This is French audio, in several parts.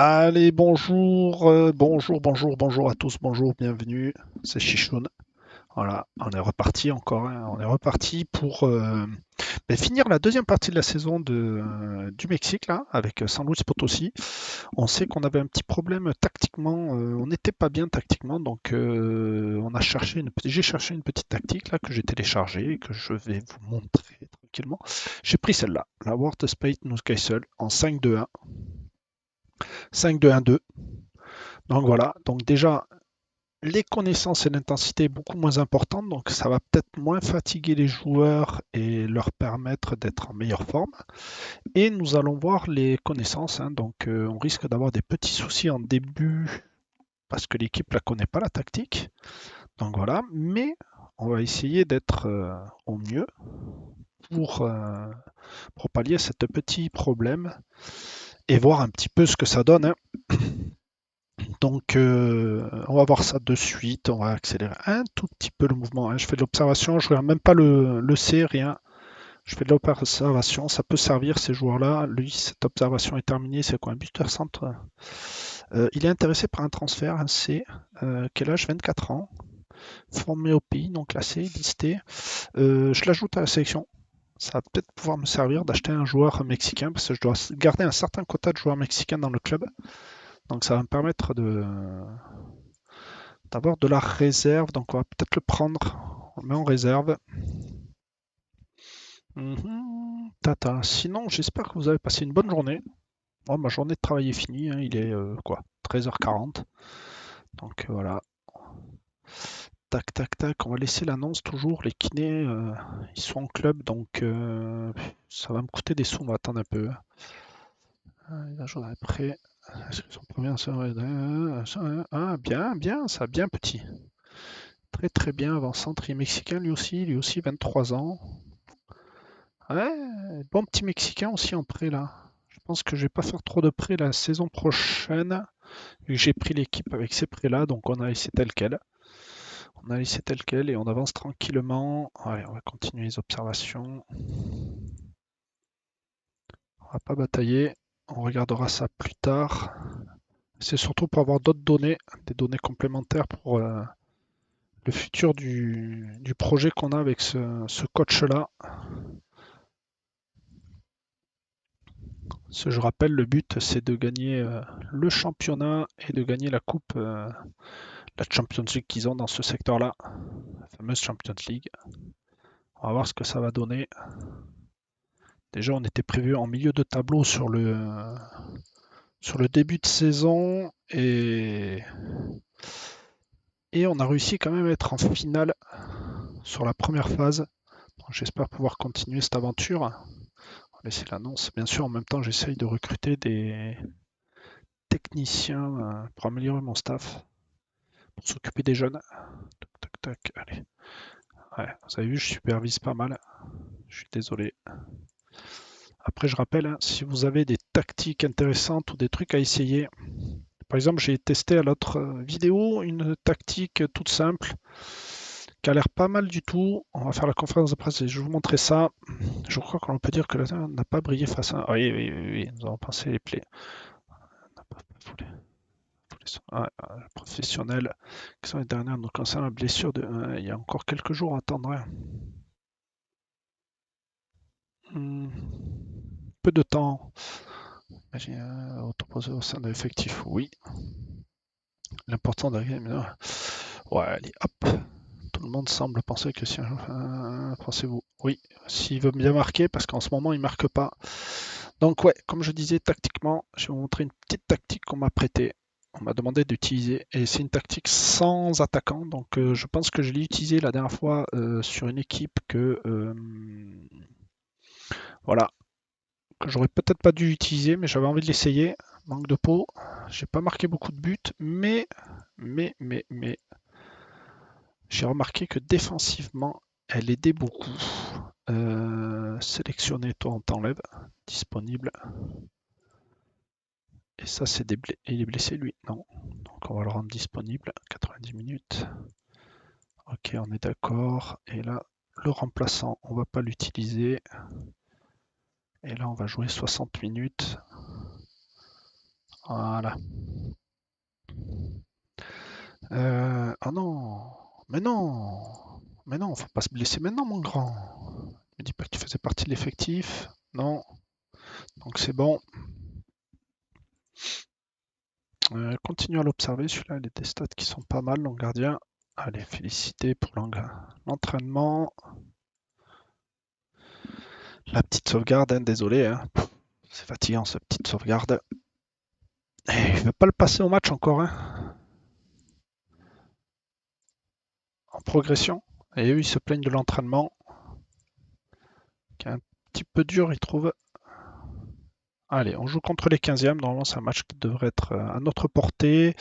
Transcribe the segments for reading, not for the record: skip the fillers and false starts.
Allez, bonjour, bonjour à tous, bonjour, bienvenue, c'est Chichoun. Voilà, on est reparti encore, hein, on est reparti pour finir la deuxième partie de la saison du Mexique, là, avec San Luis Potosí. On sait qu'on avait un petit problème tactiquement, on n'était pas bien tactiquement, donc j'ai cherché une petite tactique là que j'ai téléchargée et que je vais vous montrer tranquillement. J'ai pris celle-là, la World Spate Newcastle en 5-2-1, 5-2-1-2. Donc voilà, donc déjà, les connaissances et l'intensité beaucoup moins importantes, donc ça va peut-être moins fatiguer les joueurs et leur permettre d'être en meilleure forme. Et nous allons voir les connaissances, hein, donc on risque d'avoir des petits soucis en début parce que l'équipe ne la connaît pas la tactique. Donc voilà, mais on va essayer d'être au mieux pour, euh, pour pallier à ce petit problème et voir un petit peu ce que ça donne, hein. Donc, on va voir ça de suite. On va accélérer un tout petit peu le mouvement, hein. Je fais de l'observation, je ne regarde même pas le C, rien. Je fais de l'observation, ça peut servir ces joueurs-là. Lui, cette observation est terminée. C'est quoi un buteur centre? Il est intéressé par un transfert, un C. Quel âge? 24 ans. Formé au pays, donc classé, listé. Je l'ajoute à la sélection. Ça va peut-être pouvoir me servir d'acheter un joueur mexicain parce que je dois garder un certain quota de joueurs mexicains dans le club. Donc ça va me permettre d'avoir de la réserve, donc on va peut-être le prendre. On le met en réserve. Tata. Sinon, j'espère que vous avez passé une bonne journée. Moi, ma journée de travail est finie, hein. Il est quoi 13h40. Donc voilà. Tac, tac, tac. On va laisser l'annonce toujours. Les kinés, ils sont en club, donc ça va me coûter des sous. On va attendre un peu. La journée après. Est-ce que son premier, ah, bien, bien, ça, bien petit. Très, très bien. Avant-centre, il est mexicain lui aussi 23 ans. Ouais, bon petit Mexicain aussi en prêt là. Je pense que je vais pas faire trop de prêts la saison prochaine, vu que j'ai pris l'équipe avec ces prêts-là, donc on a laissé tel quel. On a laissé tel quel et on avance tranquillement. Allez, on va continuer les observations. On va pas batailler. On regardera ça plus tard. C'est surtout pour avoir d'autres données, des données complémentaires pour le futur du projet qu'on a avec ce coach-là. Je rappelle, le but c'est de gagner le championnat et de gagner la coupe, la Champions League qu'ils ont dans ce secteur-là, la fameuse Champions League. On va voir ce que ça va donner. Déjà, on était prévu en milieu de tableau sur le début de saison et on a réussi quand même à être en finale sur la première phase. J'espère pouvoir continuer cette aventure. On va laisser l'annonce. Bien sûr, en même temps, j'essaye de recruter des techniciens pour améliorer mon staff, pour s'occuper des jeunes. Tac, tac, tac. Allez. Ouais, vous avez vu, je supervise pas mal. Je suis désolé. Après, je rappelle, hein, si vous avez des tactiques intéressantes ou des trucs à essayer, par exemple, j'ai testé à l'autre vidéo une tactique toute simple qui a l'air pas mal du tout. On va faire la conférence de presse et je vais vous montrer ça. Je crois qu'on peut dire que la n'a pas brillé face à. Oui, oui, oui, oui, nous avons pensé les plaies. Professionnels qui sont les dernières nous concernant la blessure de. Il y a encore quelques jours à attendre, hein. Hmm, peu de temps. J'ai autoposé au sein de l'effectif, oui. L'important d'arriver. Ouais, allez, hop. Tout le monde semble penser que si pensez-vous? Oui, s'il veut bien marquer, parce qu'en ce moment il marque pas. Donc ouais, comme je disais, tactiquement, je vais vous montrer une petite tactique qu'on m'a prêtée. On m'a demandé d'utiliser. Et c'est une tactique sans attaquant. Donc je pense que je l'ai utilisé la dernière fois sur une équipe voilà, que j'aurais peut-être pas dû utiliser, mais j'avais envie de l'essayer. Manque de peau. J'ai pas marqué beaucoup de buts, mais j'ai remarqué que défensivement, elle aidait beaucoup. Sélectionner, toi on t'enlève. Disponible. Et ça, c'est des blessés. Il est blessé, lui? Non. Donc on va le rendre disponible. 90 minutes. Ok, on est d'accord. Et là, le remplaçant, on va pas l'utiliser. Et là, on va jouer 60 minutes. Voilà. Ah non. Mais non. Mais non, faut pas se blesser maintenant, mon grand. Me dis pas que tu faisais partie de l'effectif. Non. Donc c'est bon. Continue à l'observer. Celui-là, il a des stats qui sont pas mal, donc gardien. Allez, félicité pour l'entraînement. La petite sauvegarde, hein, désolé. Hein. C'est fatigant, cette petite sauvegarde. Et il veut pas le passer au match encore. Hein. En progression. Et eux, ils se plaignent de l'entraînement. Qui est un petit peu dur, ils trouvent. Allez, on joue contre les 15e. Normalement, c'est un match qui devrait être à notre portée.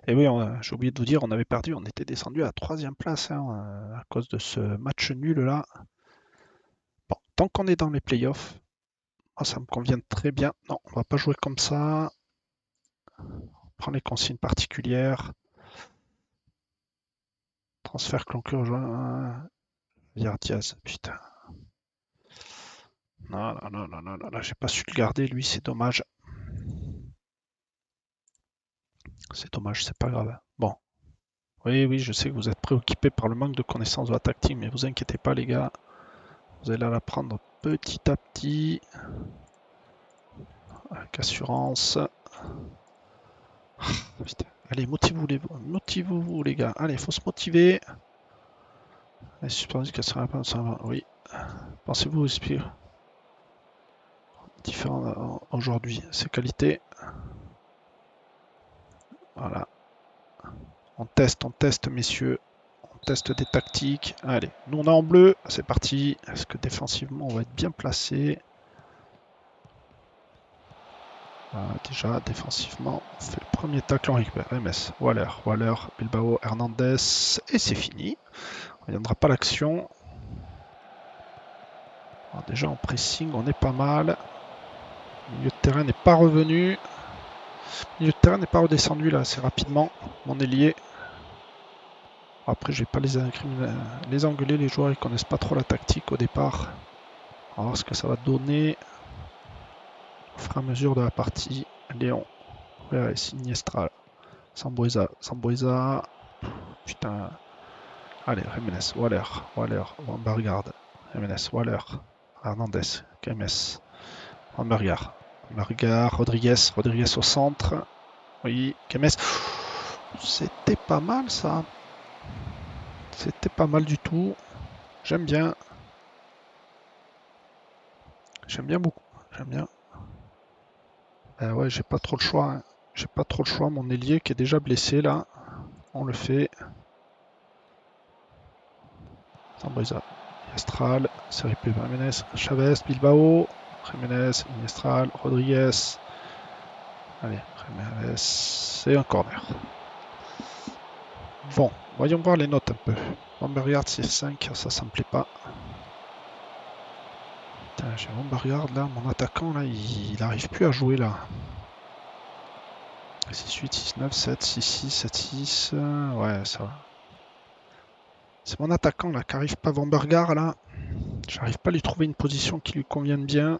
Et oui, j'ai oublié de vous dire, on avait perdu. On était descendu à la 3e place hein, à cause de ce match nul là. Bon, tant qu'on est dans les playoffs, ça me convient très bien. Non, on va pas jouer comme ça. On prend les consignes particulières. Transfert clanqué rejoint. Diaz, putain. Non, non, non, non, non, non, j'ai pas su le garder, lui, c'est dommage. C'est dommage, c'est pas grave. Bon. Oui, oui, je sais que vous êtes préoccupés par le manque de connaissances de la tactique, mais vous inquiétez pas, les gars. Vous allez l'apprendre petit à petit. Avec assurance. Putain. Allez, motivez-vous, les gars. Allez, faut se motiver. Allez, suspendu qu'elle sera pas, ça va. Oui. Pensez-vous différent aujourd'hui, ses qualités. Voilà. On teste, messieurs. On teste des tactiques. Allez, nous on est en bleu. C'est parti. Est-ce que défensivement on va être bien placé? Voilà, déjà, défensivement, on fait le premier tacle, on récupère MS, Waller, Bilbao, Hernandez, et c'est fini. On ne viendra pas l'action. Déjà en pressing, on est pas mal. Le milieu de terrain n'est pas revenu. Le milieu de terrain n'est pas redescendu là assez rapidement. Mon ailier. Après, je vais pas les engueuler, les joueurs ils connaissent pas trop la tactique au départ. On va voir ce que ça va donner au fur et à mesure de la partie. Léon, Iniestra, Sambueza, putain. Allez, Jiménez, Waller, Wambergard, Jiménez, Waller, Hernandez, KMS, Wambergard, Rodriguez au centre. Oui, KMS. C'était pas mal ça. C'était pas mal du tout. J'aime bien. J'aime bien beaucoup. J'aime bien. Ouais, j'ai pas trop le choix. Hein. J'ai pas trop le choix. Mon ailier qui est déjà blessé là. On le fait. Zambuesa, Iniestral, Seripe Jiménez, Chavez, Bilbao, Jiménez, Iniestral, Rodriguez. Allez, Jiménez, c'est un corner. Bon, voyons voir les notes un peu. Wambergard, c'est 5, ça me plaît pas. Putain, j'ai Wambergard là, mon attaquant là, il arrive plus à jouer là. 6-8, 6-9, 7, 6-6, 7-6, ouais, ça va. C'est mon attaquant là qui arrive pas, Wambergard là. J'arrive pas à lui trouver une position qui lui convienne bien.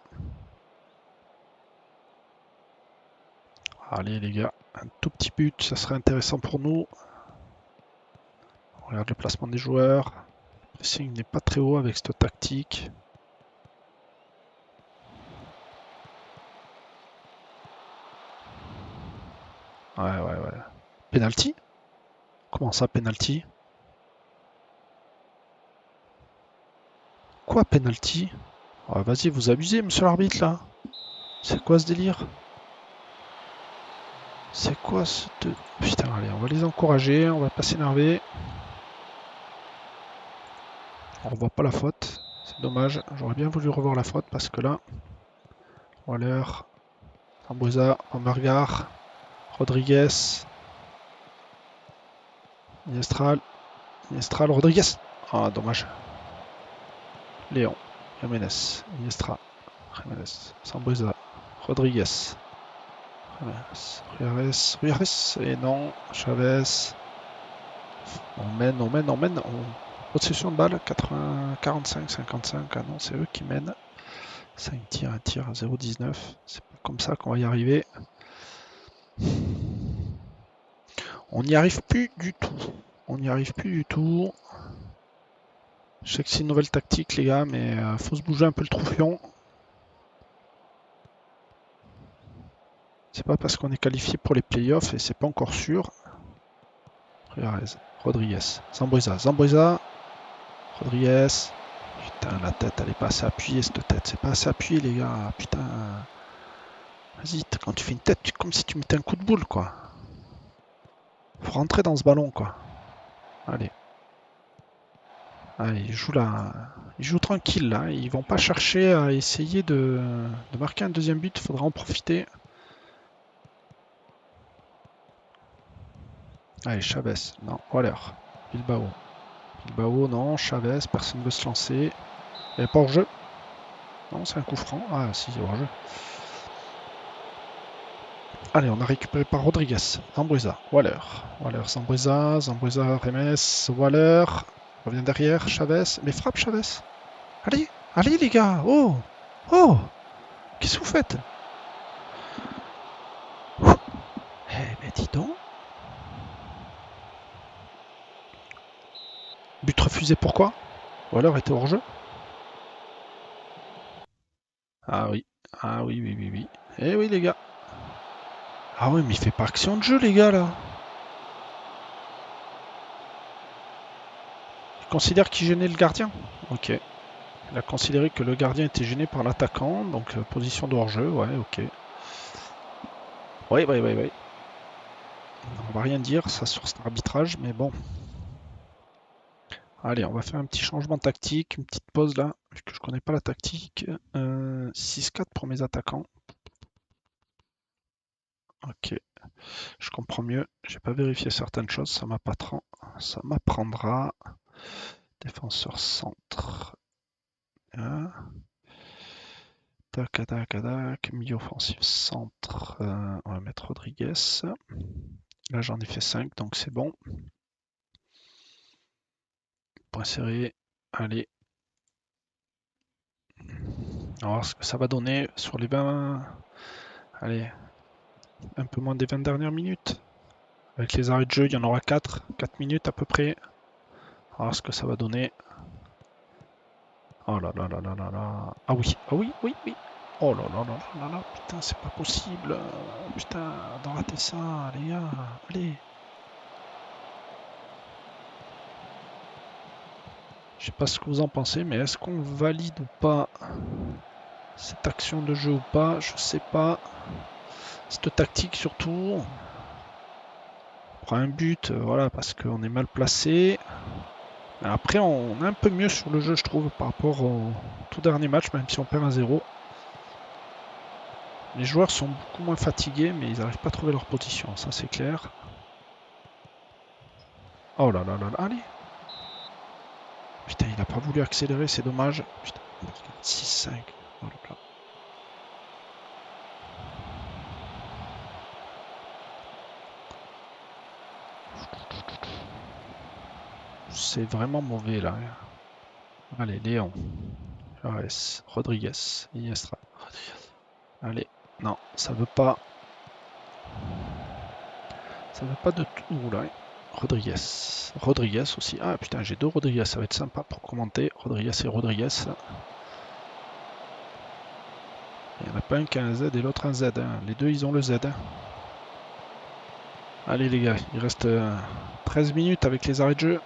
Allez les gars, un tout petit but, ça serait intéressant pour nous. On regarde le placement des joueurs. Le pressing n'est pas très haut avec cette tactique. Ouais. Penalty? Comment ça, penalty? Quoi, penalty? Ouais, vas-y, vous abusez, monsieur l'arbitre, là. C'est quoi ce délire? C'est quoi ce... Putain, allez, on va les encourager, on va pas s'énerver. On revoit pas la faute. C'est dommage, j'aurais bien voulu revoir la faute parce que là... Waller, Amboisa, Ambergar, Rodriguez, Iniestral, Rodriguez. Ah, dommage. Léon, Jiménez, Iniestra, Jiménez, Sambueza, Rodriguez, Ruiz, et non, Chavez. On mène. Possession de balle, 80, 45, 55. Ah non, c'est eux qui mènent. 5 tirs, 1 tir, 0,19. C'est pas comme ça qu'on va y arriver. On n'y arrive plus du tout. On n'y arrive plus du tout. Je sais que c'est une nouvelle tactique, les gars, mais faut se bouger un peu le troufion. C'est pas parce qu'on est qualifié pour les playoffs et c'est pas encore sûr. Rodriguez, Zambuesa, Zambuesa, Rodriguez. Putain, la tête, elle est pas assez appuyée, cette tête. C'est pas assez appuyé, les gars. Putain. Vas-y, quand tu fais une tête, comme si tu mettais un coup de boule, quoi. Faut rentrer dans ce ballon, quoi. Allez. Allez, ils jouent là. Ils jouent tranquille, là. Ils vont pas chercher à essayer de marquer un deuxième but. Faudra en profiter. Allez, Chavez. Non, Waller. Bilbao. Bilbao, non. Chavez, personne ne veut se lancer. Il n'y a pas hors-jeu. Non, c'est un coup franc. Ah, si, hors-jeu. Allez, on a récupéré par Rodriguez. Zambuesa, Waller. Waller, Zambuesa, Zambuesa, Remes, Waller. Revient derrière, Chavez. Mais frappe, Chavez. Allez, allez, les gars. Oh, oh. Qu'est-ce que vous faites? Eh, mais dis donc. But refusé, pourquoi? Waller était hors-jeu. Ah oui. Ah oui, oui, oui, oui. Eh oui, les gars. Ah oui, mais il fait pas action de jeu, les gars, là. Il considère qu'il gênait le gardien. Ok. Il a considéré que le gardien était gêné par l'attaquant, donc position de hors-jeu, ouais, ok. Oui, oui, oui, oui. On va rien dire, ça, sur cet arbitrage, mais bon. Allez, on va faire un petit changement tactique, une petite pause là, vu que je connais pas la tactique. 6-4 pour mes attaquants. Ok, je comprends mieux. J'ai pas vérifié certaines choses, ça m'apprendra. Défenseur centre. Hein. Tac, tac, tac. Milieu offensif centre. On va mettre Rodriguez. Là, j'en ai fait 5, donc c'est bon. Point serré. Allez. On va voir ce que ça va donner sur les 20. Allez. Un peu moins des 20 dernières minutes. Avec les arrêts de jeu, il y en aura 4. 4 minutes à peu près. On va voir ce que ça va donner. Oh là là là là là là. Ah oui, ah oui, oui, oui. Oh là là là là là là. Putain, c'est pas possible. Putain, d'en rater ça, les gars. Allez. Je sais pas ce que vous en pensez, mais est-ce qu'on valide ou pas cette action de jeu ou pas? Je sais pas. Cette tactique surtout. On prend un but, voilà, parce qu'on est mal placé. Après, on est un peu mieux sur le jeu, je trouve, par rapport au tout dernier match, même si on perd 1-0. Les joueurs sont beaucoup moins fatigués, mais ils n'arrivent pas à trouver leur position, ça c'est clair. Oh là là là là, allez. Putain, il n'a pas voulu accélérer, c'est dommage. Putain, 6-5. Oh là là. C'est vraiment mauvais là. Allez, Léon. Jares, Rodriguez, Iniestra. Allez, non, ça veut pas. Ça veut pas de tout là. Rodriguez. Rodriguez aussi. Ah putain, j'ai deux Rodriguez, ça va être sympa pour commenter. Rodriguez et Rodriguez. Il n'y en a pas un qui a un Z et l'autre un Z. Hein. Les deux, ils ont le Z. Hein. Allez les gars, il reste 13 minutes avec les arrêts de jeu.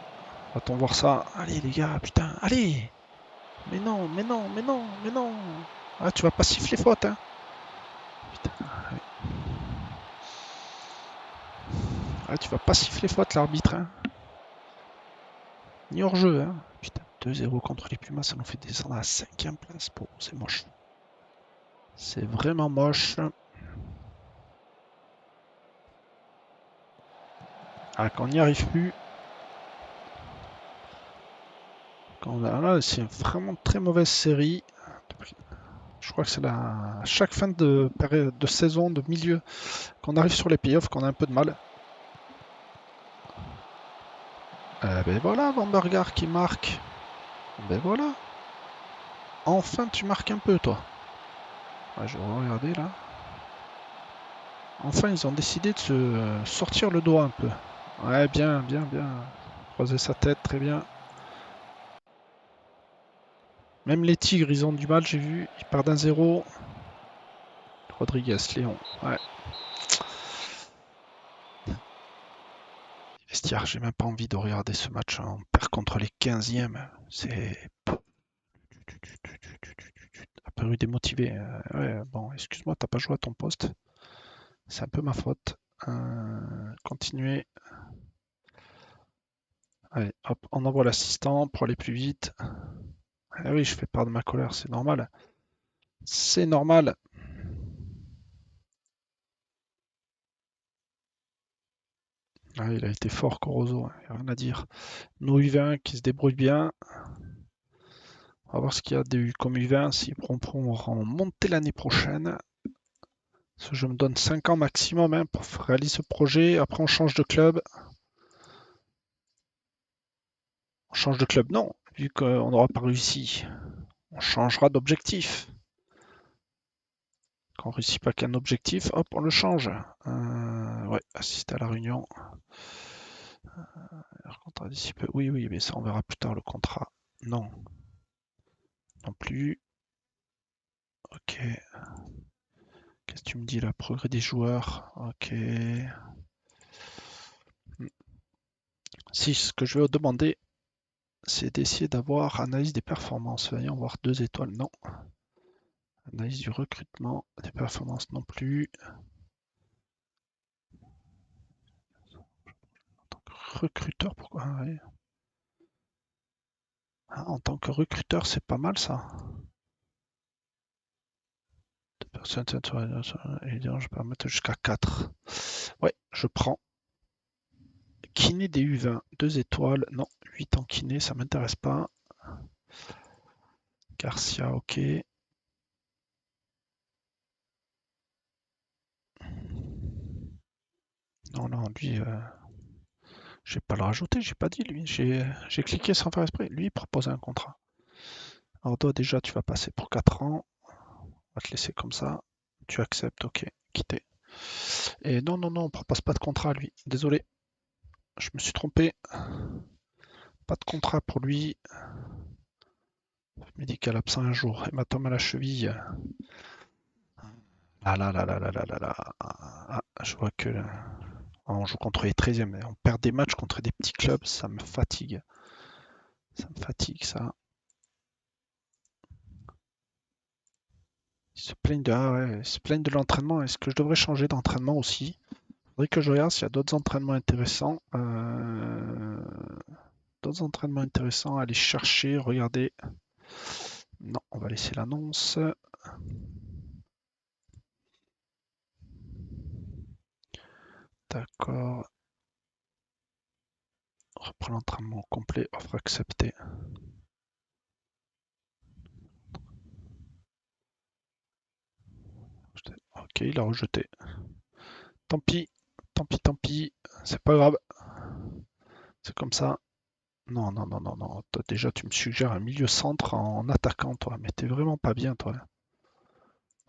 Va-t-on voir ça? Allez les gars, putain, allez! Mais non, mais non, mais non, mais non! Ah, tu vas pas siffler faute, hein? Putain, allez. Ah, tu vas pas siffler faute, l'arbitre, hein? Ni hors-jeu, hein? Putain, 2-0 contre les Pumas, ça nous fait descendre à la 5e place. Bon, c'est moche. C'est vraiment moche. Ah, quand on n'y arrive plus. Là, c'est vraiment une très mauvaise série. Je crois que c'est à chaque fin de période de saison, de milieu, qu'on arrive sur les playoffs, qu'on a un peu de mal. Ben voilà, Bamberger qui marque. Ben voilà. Enfin, tu marques un peu, toi. Ouais, je vais regarder là. Enfin, ils ont décidé de se sortir le doigt un peu. Ouais, bien, bien, bien. Croiser sa tête, très bien. Même les Tigres, ils ont du mal, j'ai vu. Ils partent d'un 0. Rodriguez, Léon. Ouais. Vestiaire, j'ai même pas envie de regarder ce match, hein. On perd contre les 15e. C'est apparu démotivé. Ouais, bon, excuse-moi, t'as pas joué à ton poste. C'est un peu ma faute. Continuer. Allez, hop, on envoie l'assistant pour aller plus vite. Ah oui, je fais part de ma colère, c'est normal. C'est normal. Ah, il a été fort, Corozo, hein, y a rien à dire. Nos U20 qui se débrouillent bien. On va voir ce qu'il y a de comme U20, s'ils pourront monter l'année prochaine. Parce que je me donne 5 ans maximum, hein, pour réaliser ce projet. Après, on change de club. On change de club, non, vu qu'on n'aura pas réussi. On changera d'objectif. Quand on ne réussit pas qu'un objectif, hop, on le change. Ouais, assister à la réunion. Contrat d'ici peu. Oui, oui, mais ça, on verra plus tard le contrat. Non, non plus. Ok. Qu'est-ce que tu me dis là? Progrès des joueurs. Ok. Si, ce que je vais demander, c'est d'essayer d'avoir analyse des performances. Voyons voir 2 étoiles. Non. Analyse du recrutement. Des performances non plus. En tant que recruteur, pourquoi? Ah, ouais. Ah, en tant que recruteur, c'est pas mal ça. Deux personnes, évidemment, je peux en mettre jusqu'à 4. Ouais, je prends. Kiné des U20, 2 étoiles. Non, 8 en kiné, ça m'intéresse pas. Garcia, ok. Non, non, lui, je vais pas le rajouter, j'ai pas dit lui. J'ai cliqué sans faire exprès. Lui, il propose un contrat. Alors toi, déjà, tu vas passer pour 4 ans. On va te laisser comme ça. Tu acceptes, ok. Quitter. Et non, non, non, on propose pas de contrat à lui. Désolé, je me suis trompé. Pas de contrat pour lui. Médical absent un jour. Hématome à la cheville. Ah là là là là là là là. Ah, je vois que on joue contre les 13e. On perd des matchs contre des petits clubs, ça me fatigue. Ça me fatigue, ça. Ils se plaignent de, ah ouais, ils se plaignent de l'entraînement. Est-ce que je devrais changer d'entraînement aussi? Il faudrait que je regarde s'il y a d'autres entraînements intéressants. D'autres entraînements intéressants à aller chercher, regarder. Non, on va laisser l'annonce. D'accord. Reprends l'entraînement complet, offre acceptée. Ok, il a rejeté. Tant pis, tant pis, tant pis. C'est pas grave. C'est comme ça. Non, non, non, non, non. Toi, déjà, tu me suggères un milieu centre en attaquant, toi. Mais t'es vraiment pas bien, toi.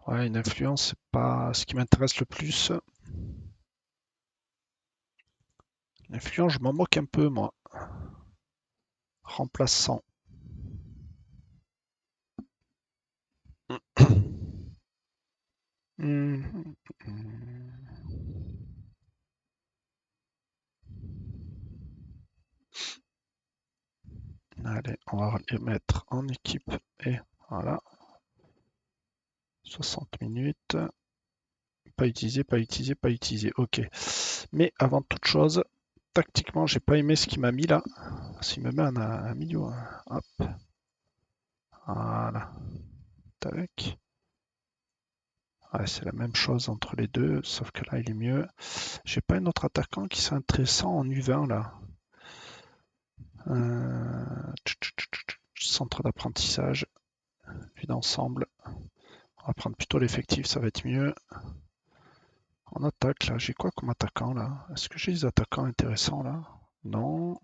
Ouais, une influence, c'est pas ce qui m'intéresse le plus. L'influence, je m'en moque un peu, moi. Remplaçant. Mhm. Allez, on va les mettre en équipe. Et voilà, 60 minutes. Pas utilisé, pas utilisé, pas utilisé. Ok. Mais avant toute chose, tactiquement, j'ai pas aimé ce qu'il m'a mis là. S'il me met un milieu, hop, voilà, tac. Ouais, c'est la même chose entre les deux, sauf que là, il est mieux. J'ai pas un autre attaquant qui soit intéressant en U20 là. Centre d'apprentissage, vue d'ensemble. On va prendre plutôt l'effectif, ça va être mieux. En attaque, là, j'ai quoi comme attaquant là? Est-ce que j'ai des attaquants intéressants là? Non.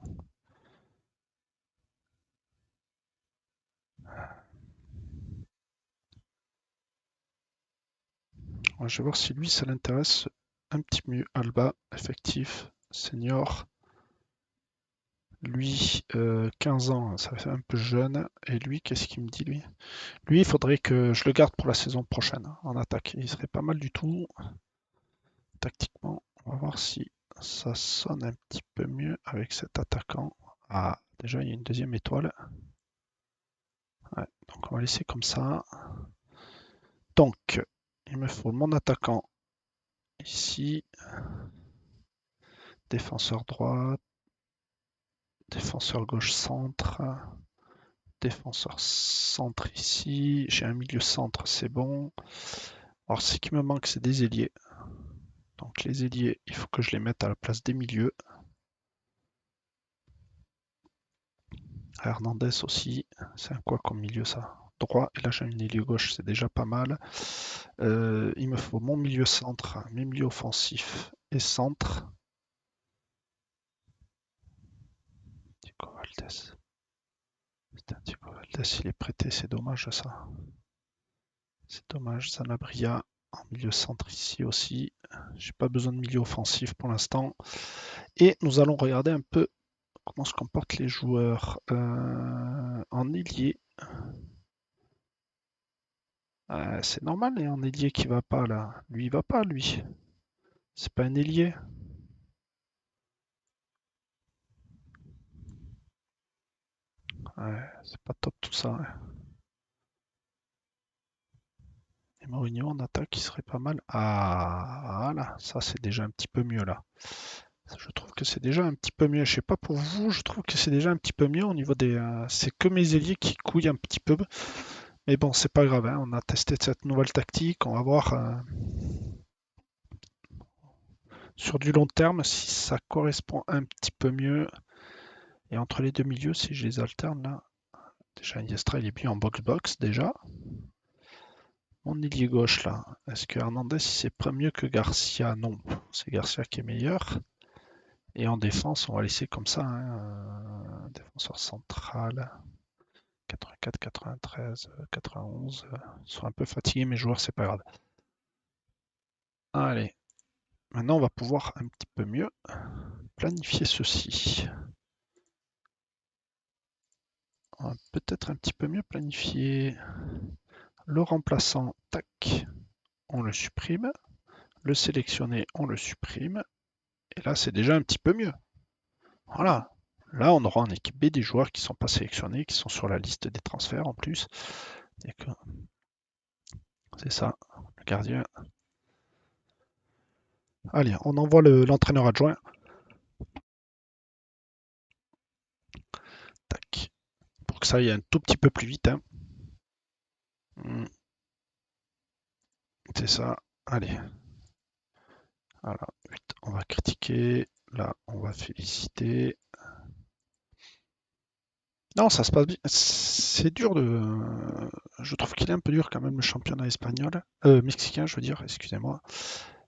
Je vais voir si lui, ça l'intéresse. un petit mieux. Alba, effectif, senior. Lui, 15 ans, ça fait un peu jeune. Et lui, qu'est-ce qu'il me dit, lui? Lui, il faudrait que je le garde pour la saison prochaine en attaque. Il serait pas mal du tout. Tactiquement, on va voir si ça sonne un petit peu mieux avec cet attaquant. Ah, déjà, il y a une deuxième étoile. Ouais, donc on va laisser comme ça. Donc, il me faut mon attaquant ici. Défenseur droit. Défenseur gauche centre. Défenseur centre ici. J'ai un milieu centre, c'est bon. Alors, ce qui me manque, c'est des ailiers. Donc, les ailiers, il faut que je les mette à la place des milieux. Hernandez aussi. C'est un quoi comme milieu, ça? Droit. Et là, j'ai un ailier gauche, c'est déjà pas mal. Il me faut mon milieu centre, mes milieux offensifs et centre. Diego Valdés. Putain, Diego Valdés, il est prêté, c'est dommage ça. C'est dommage, Sanabria en milieu centre ici aussi. J'ai pas besoin de milieu offensif pour l'instant. Et nous allons regarder un peu comment se comportent les joueurs en ailier. C'est normal, et en ailier qui va pas là. Lui, il va pas, lui. C'est pas un ailier. Ouais, c'est pas top tout ça. Ouais. Et Mourinho en attaque, qui serait pas mal. Ah, voilà, ça c'est déjà un petit peu mieux là. Je trouve que c'est déjà un petit peu mieux. Je sais pas pour vous, je trouve que c'est déjà un petit peu mieux au niveau des. C'est que mes ailiers qui couillent un petit peu. Mais bon, c'est pas grave, hein. On a testé cette nouvelle tactique. On va voir sur du long terme si ça correspond un petit peu mieux. Et entre les deux milieux, si je les alterne là. Déjà, Iniestra, il est bien en box-box déjà. Mon ailier gauche là. Est-ce que Hernandez c'est pas mieux que Garcia? Non, c'est Garcia qui est meilleur. Et en défense, on va laisser comme ça, hein, défenseur central. 84, 93, 91. Ils sont un peu fatigués, mes joueurs, c'est pas grave. Allez, maintenant on va pouvoir un petit peu mieux planifier ceci. On va peut-être un petit peu mieux planifier le remplaçant. Tac, on le supprime. Le sélectionner, on le supprime. Et là, c'est déjà un petit peu mieux. Voilà. Là, on aura en équipe B des joueurs qui ne sont pas sélectionnés, qui sont sur la liste des transferts en plus. C'est ça, le gardien. Allez, on envoie l'entraîneur adjoint. Tac. Pour que ça aille un tout petit peu plus vite. Hein. C'est ça. Allez. Voilà. On va critiquer. Là, on va féliciter. Non, ça se passe bien. C'est dur de. Je trouve qu'il est un peu dur quand même le championnat espagnol. Mexicain, je veux dire, excusez-moi.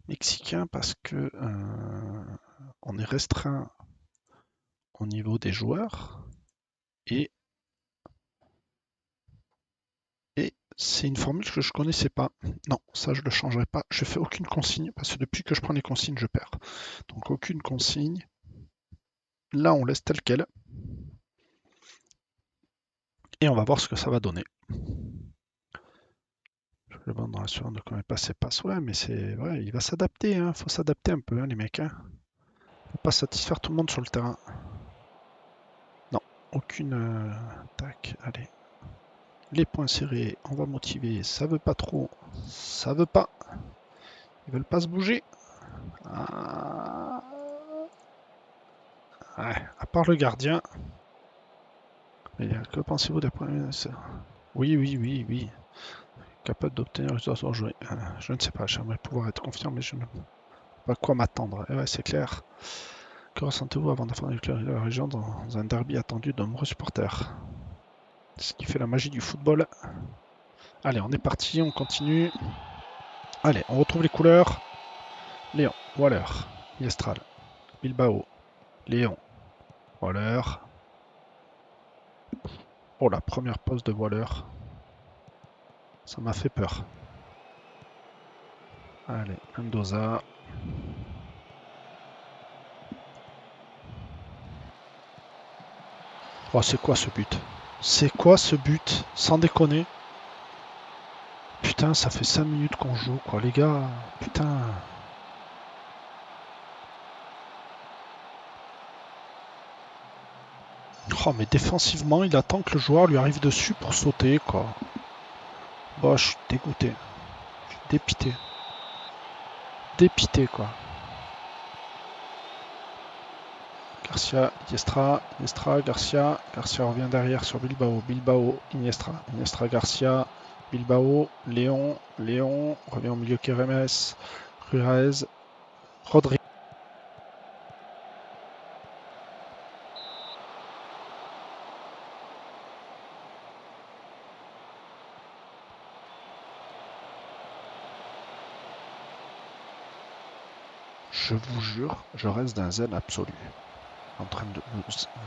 Mexicain parce que on est restreint au niveau des joueurs et, c'est une formule que je connaissais pas. Non, ça je le changerai pas. Je fais aucune consigne parce que depuis que je prends les consignes, je perds. Donc aucune consigne. Là, on laisse tel quel et on va voir ce que ça va donner. Je le vends dans l'assurance de comment passer passe. Ouais, mais c'est vrai, il va s'adapter. Hein. Faut s'adapter un peu, hein, les mecs. Hein. Faut pas satisfaire tout le monde sur le terrain. Non, aucune. Tac, allez. Les points serrés, on va motiver. Ça veut pas trop. Ça veut pas. Ils veulent pas se bouger. Ah. Ouais, à part le gardien. Mais que pensez-vous des points? Oui, oui, oui, oui. Capable d'obtenir le résultat joué. Je ne sais pas, j'aimerais pouvoir être confiant, mais je ne sais pas quoi m'attendre. Et ouais, c'est clair. Que ressentez-vous avant d'affronter la région dans un derby attendu de nombreux supporters? C'est ce qui fait la magie du football. Allez, on est parti, on continue. Allez, on retrouve les couleurs. Léon, Waller, Mistral, Bilbao, Léon, Waller. Oh, la première pause de Waller. Ça m'a fait peur. Allez, Mendoza. Oh, c'est quoi ce but? C'est quoi ce but? Sans déconner. Putain, ça fait 5 minutes qu'on joue, quoi, les gars. Putain. Oh, mais défensivement, il attend que le joueur lui arrive dessus pour sauter, quoi. Oh, je suis dégoûté. Je suis dépité. Dépité, quoi. Garcia, Iniestra, Iniestra, Garcia. Garcia revient derrière sur Bilbao. Bilbao, Iniestra. Iniestra, Garcia. Bilbao, Léon. Léon revient au milieu Kéremes. Ruiz. Rodri. Je vous jure, je reste d'un zen absolu. En train de.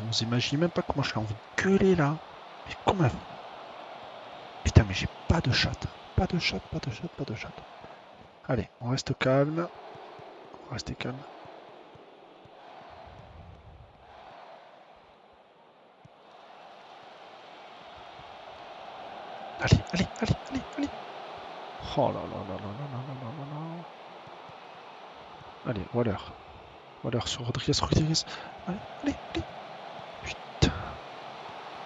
Vous imaginez même pas comment j'ai envie de gueuler là. Mais comment. Putain, mais j'ai pas de chatte. Pas de chatte, pas de chatte, pas de chatte. Allez, on reste calme. On va rester calme. Allez, allez, allez, allez, allez. Oh là là là là là là là là là. Allez, Waller. Waller sur Rodriguez, Rodriguez. Allez, allez, allez. Putain.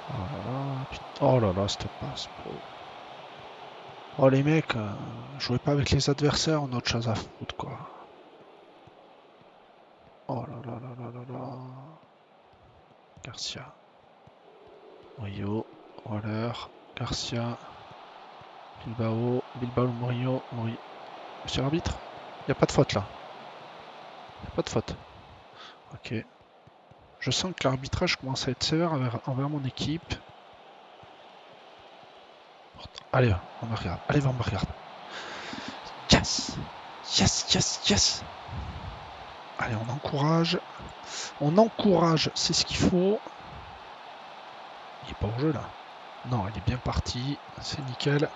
Oh là là, putain. Oh là là, cette passe. Oh les mecs, jouez pas avec les adversaires, on a autre chose à foutre quoi. Oh là là là là là là. Garcia. Murillo. Waller. Garcia. Bilbao. Bilbao, Murillo. Murillo. Monsieur l'arbitre, il n'y a pas de faute là. Il n'y a pas de faute. Ok. Je sens que l'arbitrage commence à être sévère envers mon équipe. Allez, on me regarde. Allez, on me regarde. Yes! Yes, yes, yes! Allez, on encourage. On encourage, c'est ce qu'il faut. Il est pas en jeu là. Non, il est bien parti. C'est nickel.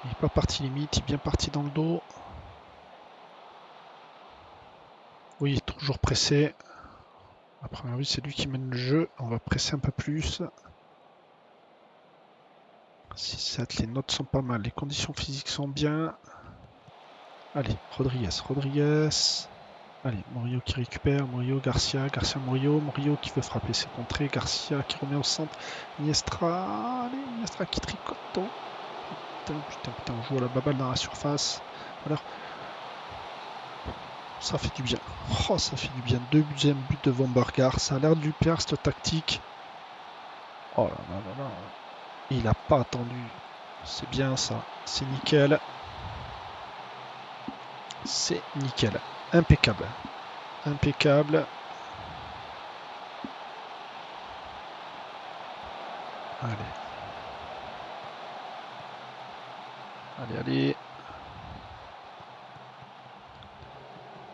Il est pas parti limite, il est bien parti dans le dos. Oui, toujours pressé. A première vue, c'est lui qui mène le jeu. On va presser un peu plus. 6-7, les notes sont pas mal. Les conditions physiques sont bien. Allez, Rodriguez, Rodriguez. Allez, Murillo qui récupère, Murillo, Garcia, Garcia, Murillo, Murillo qui veut frapper ses contrées, Garcia qui remet au centre, Iniestra, allez, Iniestra qui tricote. Putain, putain, putain, on joue à la baballe dans la surface. Alors, ça fait du bien. Oh, ça fait du bien. Deuxième but de Van Bargar, ça a l'air de lui plaire cette tactique. Oh là là là là. Il n'a pas attendu. C'est bien ça. C'est nickel. C'est nickel. Impeccable. Impeccable. Allez. Allez, allez.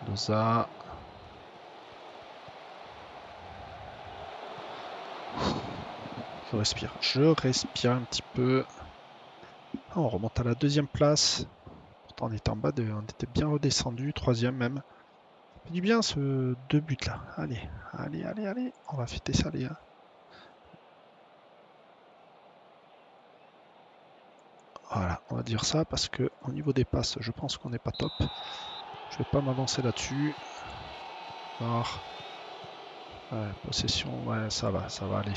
Loza. Je respire. Je respire un petit peu. Ah, on remonte à la deuxième place. Pourtant, on était en bas, on était bien redescendu. Troisième même. Ça fait du bien ce 2 buts là. Allez, allez, allez, allez. On va fêter ça, les gars. Voilà, on va dire ça parce que au niveau des passes, je pense qu'on n'est pas top. Je vais pas m'avancer là-dessus. Alors, ouais, possession, ouais, ça va aller.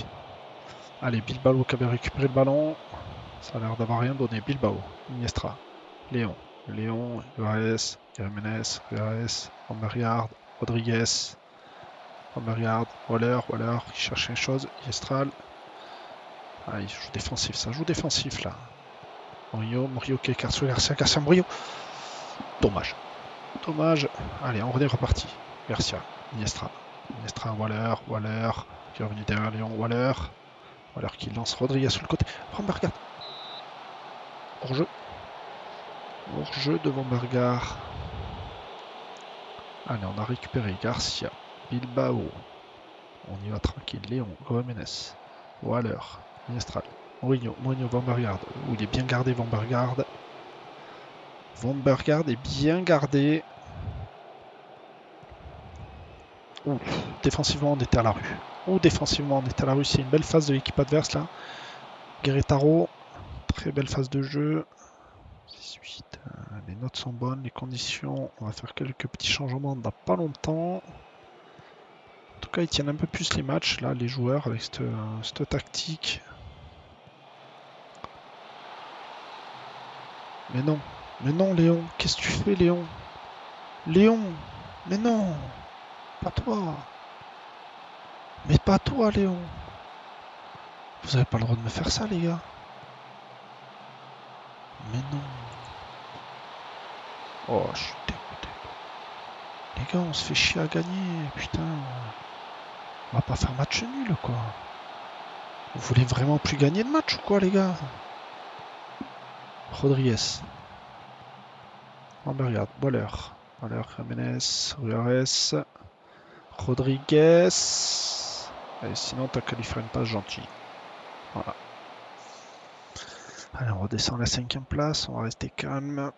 Allez, Bilbao qui avait récupéré le ballon. Ça a l'air d'avoir rien donné. Bilbao, Iniestra, Léon, Léon, Juarez, Jiménez, Juarez, Omergard, Rodriguez, Omergard, Waller, Waller qui cherche une chose, Iniestral. Ah, il joue défensif, ça joue défensif là. Murillo, Murillo qui écarte sur Garcia, Garcia, Murillo. Dommage. Dommage. Allez, on est reparti. Garcia, Iniestra. Iniestra, Waller, Waller, qui est revenu derrière Léon, Waller. Waller qui lance Rodriguez sur le côté. Rambergard. Hors-jeu. Hors-jeu de Rambergard. Allez, on a récupéré Garcia, Bilbao. On y va tranquille. Léon, Gómez, Waller, Iniestra, Mourinho, Mourinho, Rambergard. Oh, il est bien gardé, Rambergard. Rambergard est bien gardé. Ouh, défensivement, on était à la rue. Ouh, défensivement, on était à la rue. C'est une belle phase de l'équipe adverse là. Guerretaro, très belle phase de jeu. 18, les notes sont bonnes, les conditions. On va faire quelques petits changements dans pas longtemps. En tout cas, ils tiennent un peu plus les matchs là, les joueurs, avec cette tactique. Mais non, Léon, qu'est-ce que tu fais, Léon? Léon, mais non, pas toi. Mais pas toi, Léon. Vous avez pas le droit de me faire ça, les gars. Mais non. Oh, je suis dégoûté. Les gars, on se fait chier à gagner. Putain, on va pas faire match nul, quoi. Vous voulez vraiment plus gagner de match ou quoi, les gars? Rodriguez. Regarde, Waller. Waller, Jiménez, Ruarez. Rodriguez. Et sinon, t'as qu'à lui faire une passe gentille. Voilà. Allez, on redescend à la 5e place. On va rester calme.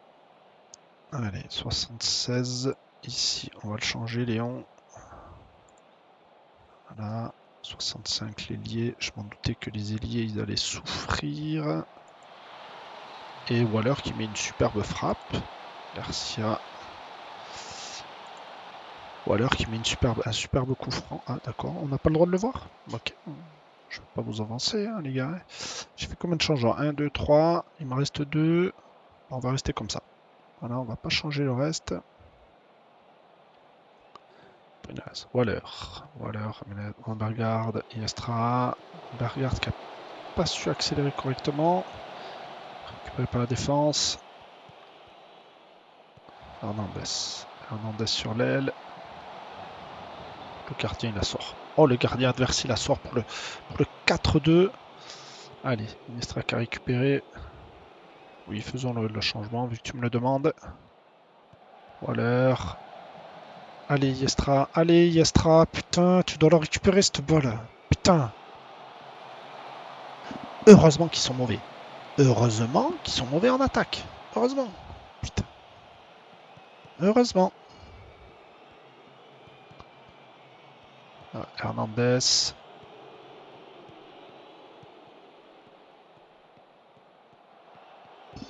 Allez, 76. Ici, on va le changer, Léon. Voilà. 65, l'ailier. Je m'en doutais que les ailiers, ils allaient souffrir. Et Waller qui met une superbe frappe. Garcia. Waller qui met un superbe coup franc. Ah, d'accord. On n'a pas le droit de le voir? Ok. Je ne vais pas vous avancer, hein, les gars. J'ai fait combien de changements? 1, 2, 3. Il m'en reste 2. On va rester comme ça. Voilà, on va pas changer le reste. Waller. Waller, Bergard, Iestra. Bergard qui n'a pas su accélérer correctement. Récupéré par la défense. Hernandez. Hernandez sur l'aile. Le gardien, il la sort. Oh, le gardien adverse, il la sort pour le 4-2. Allez, Iestra qui a récupéré. Oui, faisons le changement vu que tu me le demandes. Waller. Allez, Yestra. Allez, Yestra. Putain, tu dois le récupérer, cette balle. Putain. Heureusement qu'ils sont mauvais. Heureusement qu'ils sont mauvais en attaque. Heureusement. Putain. Heureusement. Ah, Hernandez.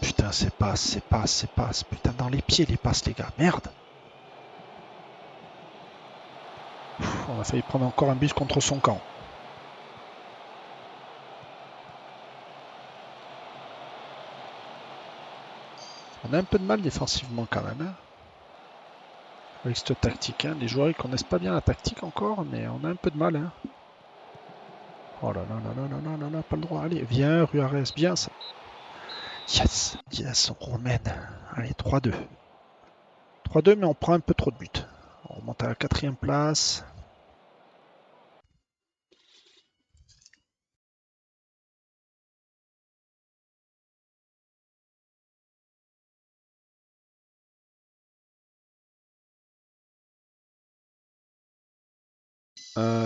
Putain, c'est passe, c'est passe, c'est passe. Putain, dans les pieds, les passes, les gars. Merde. On a failli prendre encore un but contre son camp. On a un peu de mal défensivement quand même. Hein, avec cette tactique. Hein. Les joueurs, ils connaissent pas bien la tactique encore, mais on a un peu de mal. Hein. Oh là là là là là là là là, pas le droit. Allez, viens, Ruarez, bien ça. Yes, yes, on remène. Allez, 3-2. 3-2, mais on prend un peu trop de buts. On remonte à la 4e place.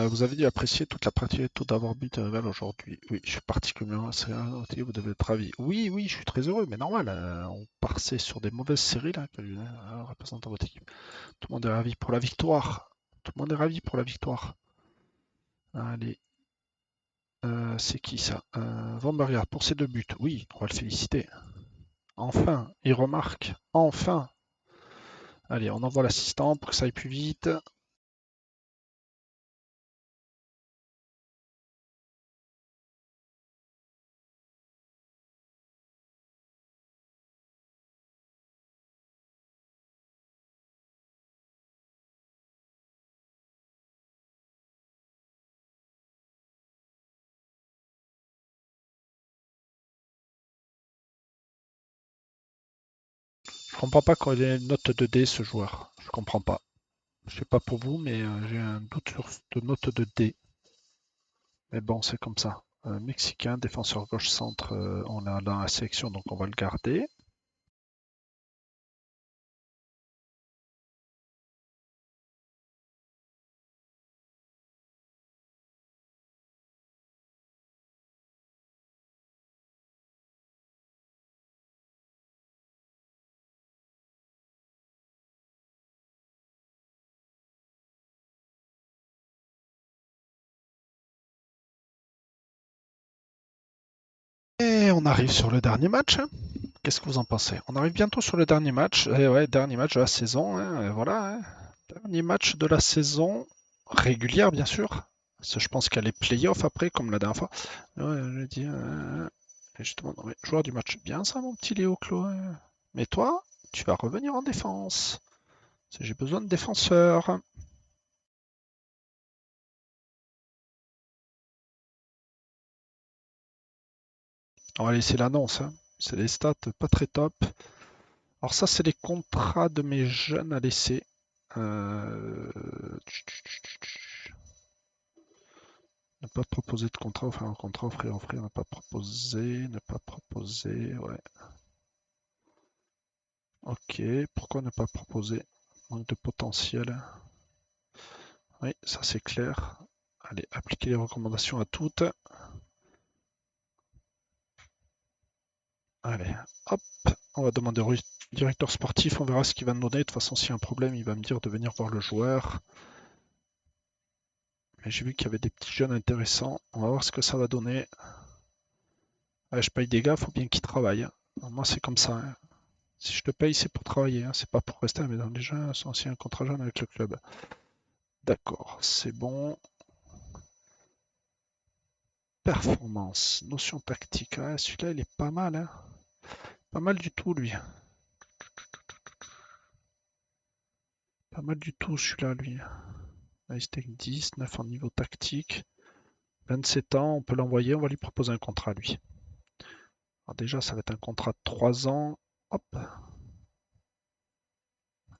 Vous avez dû apprécier toute la partie et tout d'avoir but rival aujourd'hui. Oui, je suis particulièrement sérieux, vous devez être ravi. Oui, oui, je suis très heureux, mais normal. On passait sur des mauvaises séries là, représentant votre équipe. Tout le monde est ravi pour la victoire. Tout le monde est ravi pour la victoire. Allez, c'est qui ça? Van Barrière pour ses 2 buts. Oui, on va le féliciter. Enfin, il remarque. Enfin. Allez, on envoie l'assistant pour que ça aille plus vite. Je comprends pas quand il a une note de D ce joueur. Je comprends pas. Je sais pas pour vous, mais j'ai un doute sur cette note de D. Mais bon, c'est comme ça. Mexicain, défenseur gauche centre, on a dans la sélection, donc on va le garder. Et on arrive sur le dernier match, hein. Qu'est-ce que vous en pensez? On arrive bientôt sur le dernier match. Et ouais, dernier match de la saison, hein, et voilà, hein. Dernier match de la saison régulière, bien sûr. Parce que je pense qu'il y a les playoffs après, comme la dernière fois. Ouais, je dis, et justement, non, mais joueur du match, bien ça, mon petit Léo Chloé. Mais toi, tu vas revenir en défense. J'ai besoin de défenseurs. On va laisser l'annonce, hein. C'est des stats pas très top. Alors ça, c'est les contrats de mes jeunes à laisser. Euh, Ne pas proposer de contrat, enfin un contrat, offrir, ne pas proposer, ouais. Ok, pourquoi ne pas proposer? Manque de potentiel. Oui, ça c'est clair. Allez, appliquer les recommandations à toutes. Allez, hop, on va demander au directeur sportif, on verra ce qu'il va nous donner. De toute façon, s'il y a un problème, il va me dire de venir voir le joueur. Mais j'ai vu qu'il y avait des petits jeunes intéressants. On va voir ce que ça va donner. Ouais, je paye des gars, faut bien qu'ils travaillent, hein. Moi, c'est comme ça, hein. Si je te paye, c'est pour travailler, hein. C'est pas pour rester à la maison. Déjà, c'est aussi un contrat jeune avec le club. D'accord, c'est bon. Performance, notion tactique. Ouais, celui-là, il est pas mal, hein. Pas mal du tout, lui. Pas mal du tout, celui-là, lui. Ice Tech 10, 9 en niveau tactique. 27 ans, on peut l'envoyer, on va lui proposer un contrat, lui. Alors déjà, ça va être un contrat de 3 ans. Hop,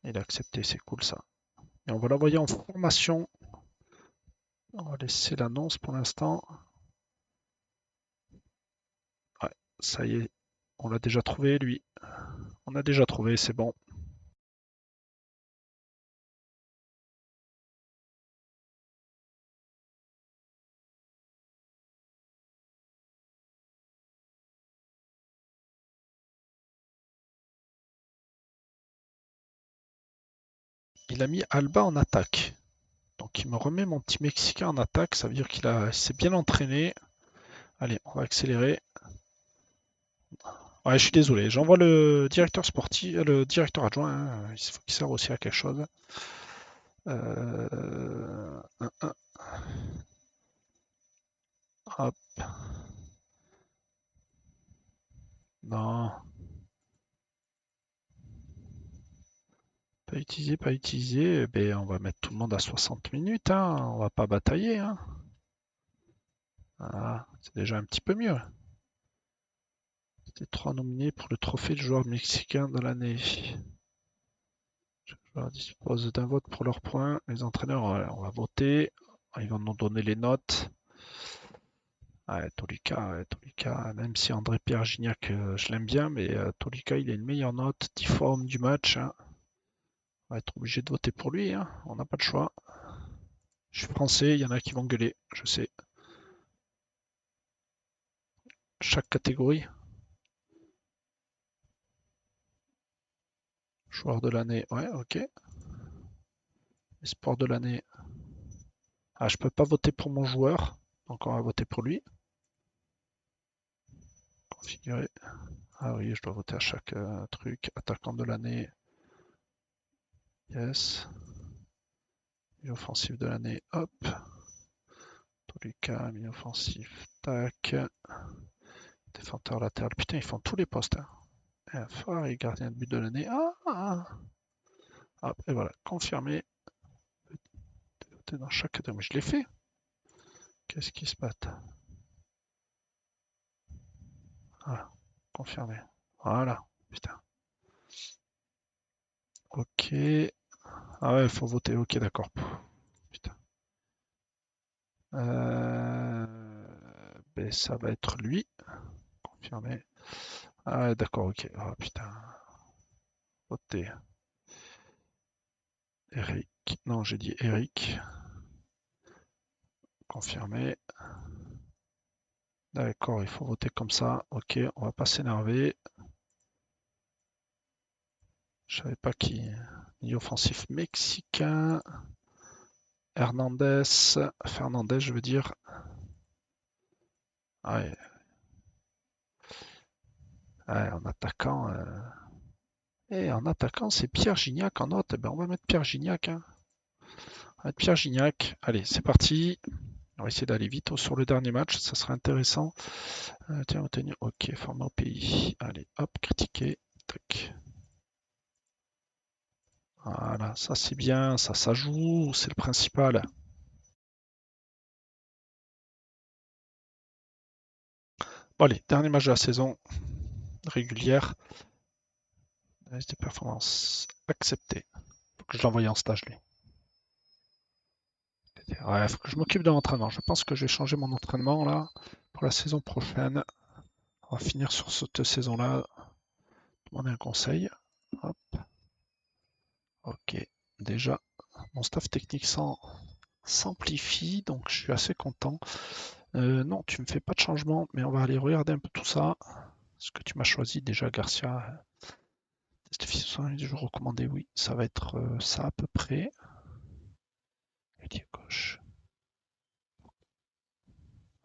il a accepté, c'est cool ça. Et on va l'envoyer en formation. On va laisser l'annonce pour l'instant. Ouais, ça y est, on l'a déjà trouvé, lui. On a déjà trouvé, c'est bon. Il a mis Alba en attaque. Donc il me remet mon petit Mexicain en attaque, ça veut dire s'est bien entraîné. Allez, on va accélérer. Ouais, je suis désolé, j'envoie le directeur sportif, le directeur adjoint, hein. Il faut qu'il serve aussi à quelque chose. Un, hop, non, pas utilisé, pas utilisé. Eh ben, on va mettre tout le monde à 60 minutes, hein. On va pas batailler, hein. Voilà, c'est déjà un petit peu mieux. C'était 3 nominés pour le trophée de joueur mexicain de l'année. Les joueurs disposent d'un vote pour leurs points. Les entraîneurs, on va voter. Ils vont nous donner les notes. Ouais, Tolika, même si André-Pierre Gignac, je l'aime bien, mais Tolika, il a une meilleure note, 10 fois homme du match, hein. On va être obligé de voter pour lui, hein. On n'a pas de choix. Je suis français, il y en a qui vont gueuler, je sais. Chaque catégorie, joueur de l'année, ouais, ok. Sport de l'année. Ah, je peux pas voter pour mon joueur, donc on va voter pour lui. Configurer. Ah oui, je dois voter à chaque truc. Attaquant de l'année, yes. Et offensif de l'année, hop. Tous les cas, milieu offensif, tac. Défenseur latéral, putain, ils font tous les postes, hein. Fort et gardien de but de l'année. Hop, et voilà, confirmé. Voter dans chaque catégorie. Je l'ai fait. Qu'est-ce qui se passe? Voilà, confirmé. Voilà, putain. Ok. Ah ouais, il faut voter. Ok, d'accord. Putain. Euh, Ben, ça va être lui. Confirmé. Ah ouais, d'accord, ok. Oh putain. Voter. Eric. Non, j'ai dit Eric. Confirmé. D'accord, il faut voter comme ça. Ok, on va pas s'énerver. Je savais pas qui. Milieu offensif mexicain. Hernandez. Fernandez, je veux dire. Ah ouais. Ouais, en attaquant, c'est Pierre Gignac en note. Eh ben, on va mettre Pierre Gignac, hein. On va mettre Pierre Gignac. Allez, c'est parti. On va essayer d'aller vite sur le dernier match, ça sera intéressant. Tiens, retenir. Ok, format au pays. Allez, hop, critiquer. Tac. Voilà, ça c'est bien, ça joue, c'est le principal. Bon, allez, dernier match de la saison régulière. Analyse des performances acceptées. Faut que je l'envoie en stage, lui. Ouais, faut que je m'occupe de l'entraînement. Je pense que je vais changer mon entraînement là pour la saison prochaine. On va finir sur cette saison-là. Demander un conseil. Hop. Ok. Déjà, mon staff technique s'amplifie, donc je suis assez content. Non, tu me fais pas de changement, mais on va aller regarder un peu tout ça. Ce que tu m'as choisi déjà, Garcia. Test efficient du jour recommandé, oui. Ça va être ça à peu près. Ailier gauche.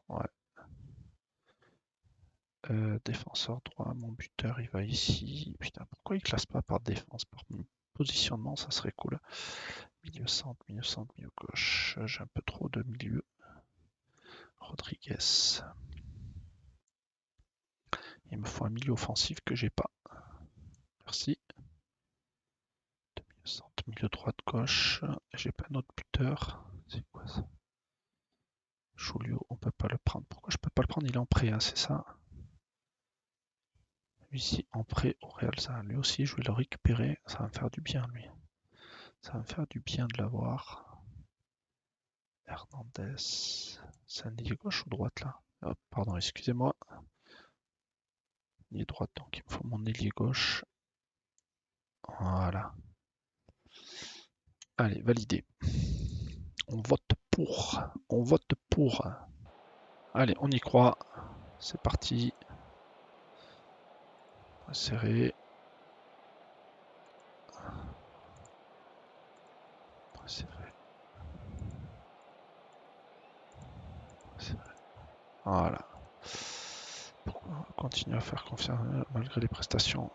Ouais. Défenseur droit, mon buteur il va ici. Putain, pourquoi il classe pas par défense, par positionnement, ça serait cool. Milieu centre, milieu gauche. J'ai un peu trop de milieu. Rodriguez. Il me faut un milieu offensif que j'ai pas. Merci. Milieu centre, milieu droite, gauche. J'ai pas un autre buteur. C'est quoi ça? Julio, on peut pas le prendre. Pourquoi je peux pas le prendre? Il est en prêt, hein, c'est ça? Ici, en prêt au Real, ça. Lui aussi, je vais le récupérer. Ça va me faire du bien, lui. Ça va me faire du bien de l'avoir. Hernandez. C'est un ailier gauche ou droite là? Hop, pardon, excusez-moi. Ailier droite, donc il me faut mon ailier gauche. Voilà. Allez, validé. On vote pour. On vote pour. Allez, on y croit. C'est parti. Serré. Serré. Serré. Voilà. Pourquoi continuer à faire confiance malgré les prestations?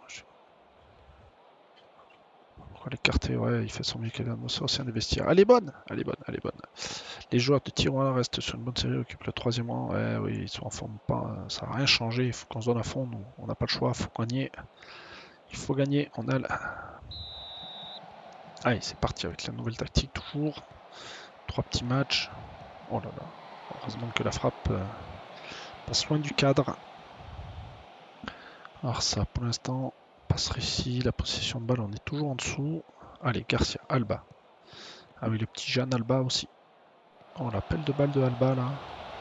Pourquoi l'écarter? Ouais, il fait son mieux qu'elle a au sein des vestiaires. Elle est bonne, elle est bonne, elle est bonne. Les joueurs de Tijuana restent sur une bonne série, occupent le troisième rang. Ouais, oui, ils sont en forme pas. Ça n'a rien changé. Il faut qu'on se donne à fond. Nous, on n'a pas le choix. Il faut gagner. Il faut gagner. On a. Allez, c'est parti avec la nouvelle tactique toujours. 3 petits matchs. Oh là là. Heureusement que la frappe passe loin du cadre. Alors ça, pour l'instant, passerait ici. La possession de balle, on est toujours en dessous. Allez, Garcia, Alba. Ah oui, le petit Jeanne Alba aussi. Oh, l'appel de balle de Alba là.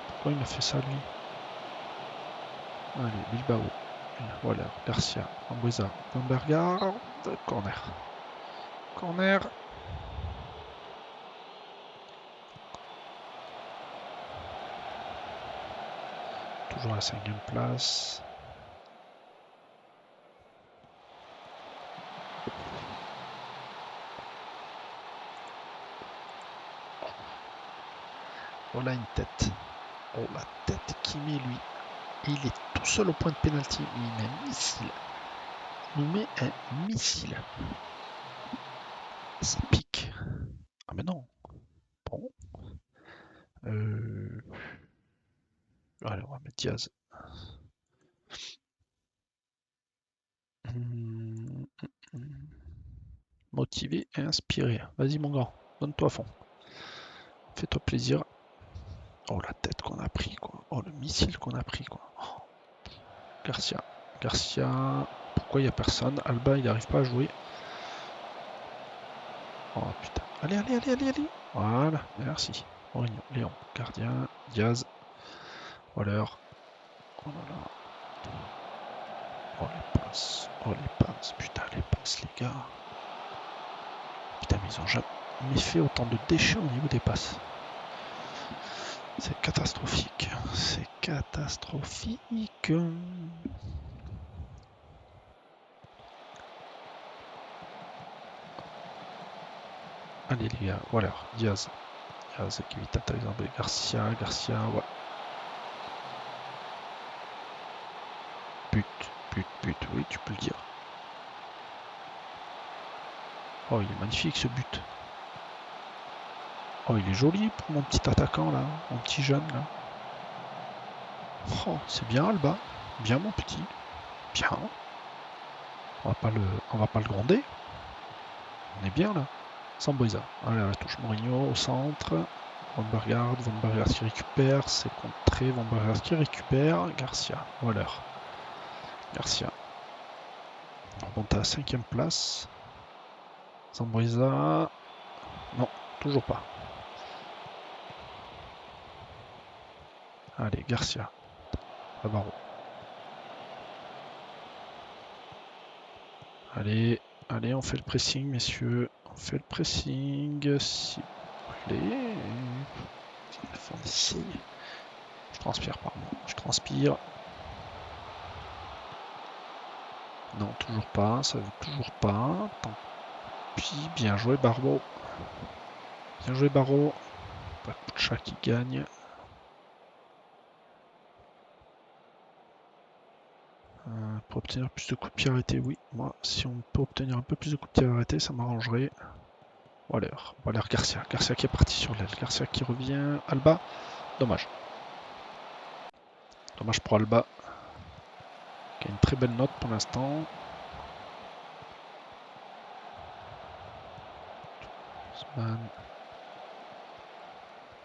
Pourquoi il me fait ça lui? Allez, Bilbao. Voilà, Garcia, Ambuesa, Bambergard, corner. Corner. Toujours à la 5e place. Voilà une tête. Oh, la tête qui met lui. Il est tout seul au point de pénalty. Il met un missile. Il nous met un missile. Ça pique. Ah mais non. Bon. Allez, on va mettre Diaz. Motivé et inspiré. Vas-y mon grand, donne-toi à fond. Fais-toi plaisir. Oh la tête qu'on a pris quoi. Oh le missile qu'on a pris quoi. Oh. Garcia. Garcia. Pourquoi il n'y a personne? Alba il n'arrive pas à jouer. Oh putain. Allez, allez, allez, allez, allez. Voilà, merci. Mourinho, Léon, gardien, Diaz. Waller. Oh là là. Oh les passes. Oh les passes. Putain les passes les gars. Putain mais ils ont jamais fait autant de déchets au niveau des passes. C'est catastrophique. C'est catastrophique. Allez les gars, voilà, Diaz. Diaz qui vite attaque Garcia, Garcia, ouais. But, but, but. Oui, tu peux le dire. Oh, il est magnifique ce but. Oh, il est joli pour mon petit attaquant là, mon petit jeune là. Oh, c'est bien Alba. Bien mon petit. Bien. On va pas le gronder. On est bien là. Sambueza. Allez, à la touche Mourinho au centre. Van Bergaard qui récupère. C'est contré. Van Bergaard qui récupère. Garcia. Waller. Garcia. On remonte à la 5ème place. Sambueza. Non, toujours pas. Allez, Garcia. Navarro. Allez, allez, on fait le pressing, messieurs. On fait le pressing, s'il vous plaît. On essaye. Je transpire, pardon. Je transpire. Non, toujours pas. Ça veut toujours pas. Tant pis. Bien joué, Barbeau. Bien joué, Barreau. Pas de chat qui gagne. Pour obtenir plus de coups de pied arrêtés, oui. Moi, si on peut obtenir un peu plus de coups de pied arrêtés, ça m'arrangerait. Waller. Waller, Garcia. Garcia qui est parti sur l'aile. Garcia qui revient. Alba. Dommage. Dommage pour Alba. Qui a une très belle note pour l'instant. Non,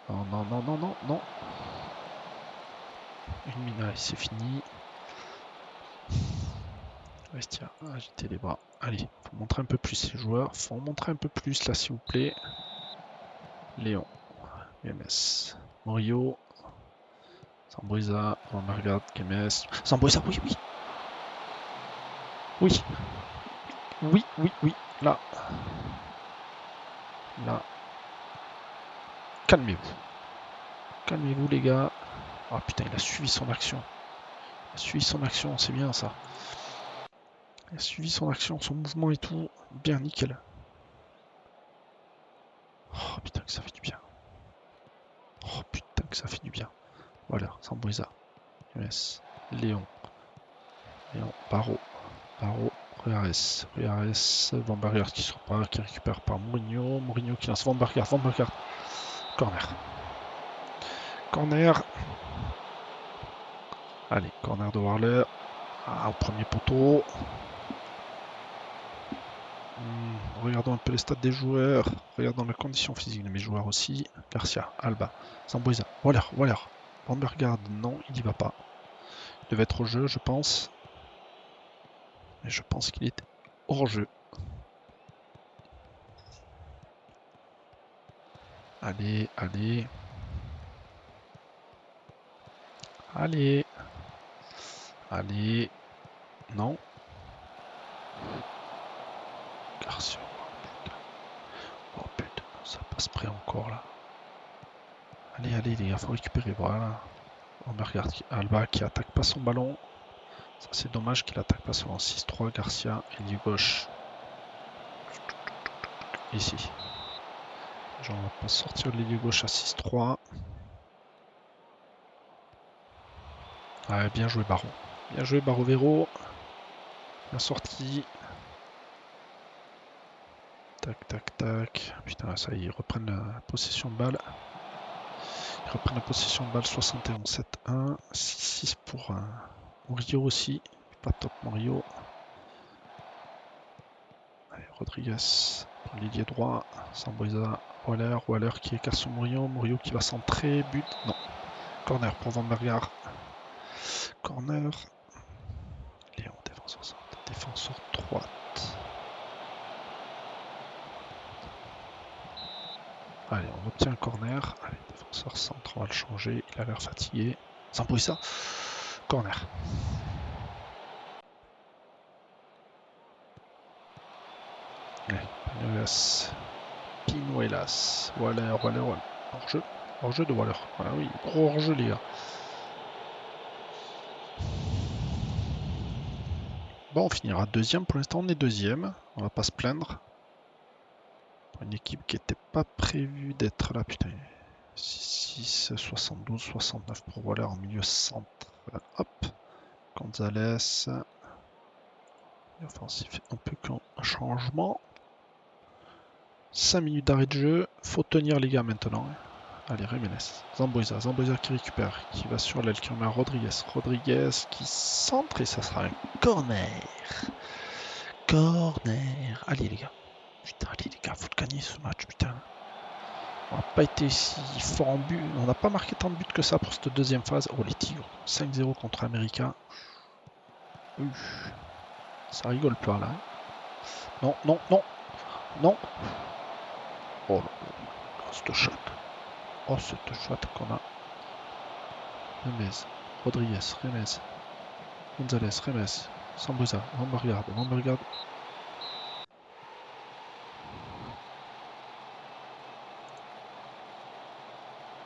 non, non, non, non, non. Une mina, c'est fini. Restia, agitez les bras. Allez, faut montrer un peu plus les joueurs. Faut montrer un peu plus là, s'il vous plaît. Léon, MS, Morio, Sambueza, Van Bergaard, Kemes. Sambueza, oui, oui. Oui. Oui, oui, oui. Là. Là. Calmez-vous. Calmez-vous, les gars. Ah putain, il a suivi son action. Il a suivi son action, c'est bien ça. Il a suivi son action, son mouvement et tout. Bien, nickel. Oh putain, que ça fait du bien. Oh putain, que ça fait du bien. Voilà, Sambueza. MS. Léon. Léon. Barreau. Barreau. Ruares. Ruares. Van Bergaard qui sort pas, qui récupère par Mourinho. Mourinho qui lance Van Bergaard. Van Bergaard. Corner. Corner. Allez, corner de Warler. Ah, au premier poteau. Regardons un peu les stats des joueurs. Regardons la condition physique de mes joueurs aussi. Garcia, Alba, Sambueza, Waller, Waller. Van Bergaard, non, il n'y va pas. Il devait être au jeu, je pense. Mais je pense qu'il est hors jeu. Allez, allez. Allez. Allez. Non. Garcia. Oh putain, ça passe près encore là. Allez, allez les gars, faut récupérer. Voilà. On regarde Alba qui attaque pas son ballon. Ça c'est dommage qu'il attaque pas son 6-3. Garcia, ailier gauche. Ici. Genre, on va pas sortir de l'ailier gauche à 6-3. Ouais, bien joué Baron. Bien joué Barovero. Bien sorti. Tac, tac, tac. Putain, ça y est, ils reprennent la possession de balle. Ils reprennent la possession de balle 71-7-1. 6-6 pour Murillo aussi. Pas top Murillo. Allez, Rodriguez pour l'ailier droit. Sambueza. Waller. Waller qui écarte sur Murillo. Murillo qui va centrer. But. Non. Corner pour Van Bergaard. Corner. Léon, défenseur centre. Défenseur droite. Allez, on obtient un corner. Allez, défenseur centre, on va le changer. Il a l'air fatigué. Sambueza. Corner. Allez, Pinuelas. Pinuelas. Waller, Waller, Waller. Hors-jeu. Hors-jeu de Waller. Voilà, oui, gros hors-jeu, les gars. Bon, on finira deuxième. Pour l'instant, on est deuxième. On va pas se plaindre. Pour une équipe qui n'était pas prévue d'être là, putain. 6, 72, 69 pour Waller en milieu centre. Hop. Gonzalez. Offensif, on peut qu'un changement. 5 minutes d'arrêt de jeu. Faut tenir les gars maintenant. Allez, Jiménez. Zambuesa. Zambuesa qui récupère. Qui va sur l'aile. Qui remet à Rodriguez. Rodriguez qui centre et ça sera un corner. Corner. Allez les gars. Putain, allez les gars, faut gagner ce match, putain. On n'a pas été si fort en but. On n'a pas marqué tant de buts que ça pour cette deuxième phase. Oh les Tigres. 5-0 contre America. Ça rigole pas là. Non, non, non. Non. Oh là là, cette shot. Oh, cette shot qu'on a. Remez, Rodriguez, Remez, Gonzalez, Remez, Sambuza, Vambergard.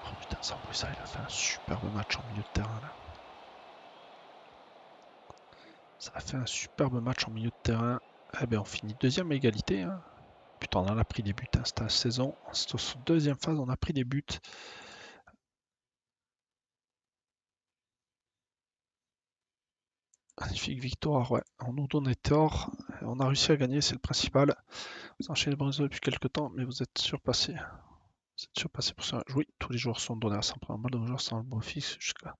Oh putain, Sambuza, il a fait un superbe match en milieu de terrain là. Ça a fait un superbe match en milieu de terrain. Eh ben, on finit deuxième à égalité. Hein. Putain, on en a pris des buts. Hein. C'était la saison. Cette deuxième phase, on a pris des buts. Magnifique victoire, ouais. On nous donnait tort. On a réussi à gagner, c'est le principal. Vous enchaînez Brésil depuis quelques temps, mais vous êtes surpassé. Vous êtes surpassé pour ça. Oui, tous les joueurs sont donnés à 100 points. Mal de nos joueurs sans le beau fixe jusqu'à.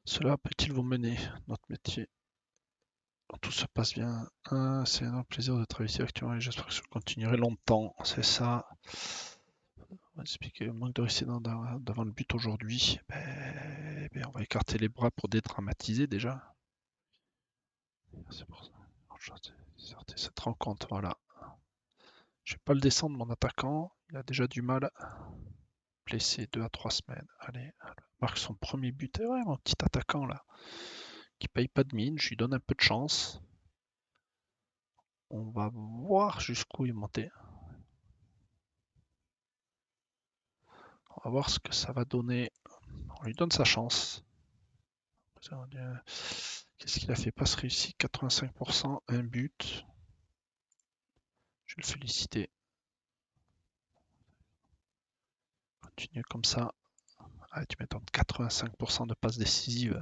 Cela peut-il vous mener notre métier? Tout se passe bien. C'est un plaisir de travailler ici actuellement et j'espère que ça continuerai longtemps. C'est ça. On va expliquer le manque de réussite devant le but aujourd'hui. On va écarter les bras pour dédramatiser déjà. C'est pour ça. Sortez cette rencontre, voilà. Je vais pas le descendre, mon attaquant. Il a déjà du mal. Blessé 2 à 3 semaines. Allez, marque son premier but. Et ouais, mon petit attaquant là, qui paye pas de mine. Je lui donne un peu de chance. On va voir jusqu'où il est monté. On va voir ce que ça va donner. On lui donne sa chance. Qu'est-ce qu'il a fait? Passe réussi, 85%, un but. Je vais le féliciter. Continue comme ça. Ah, tu m'étonnes, 85% de passes décisives,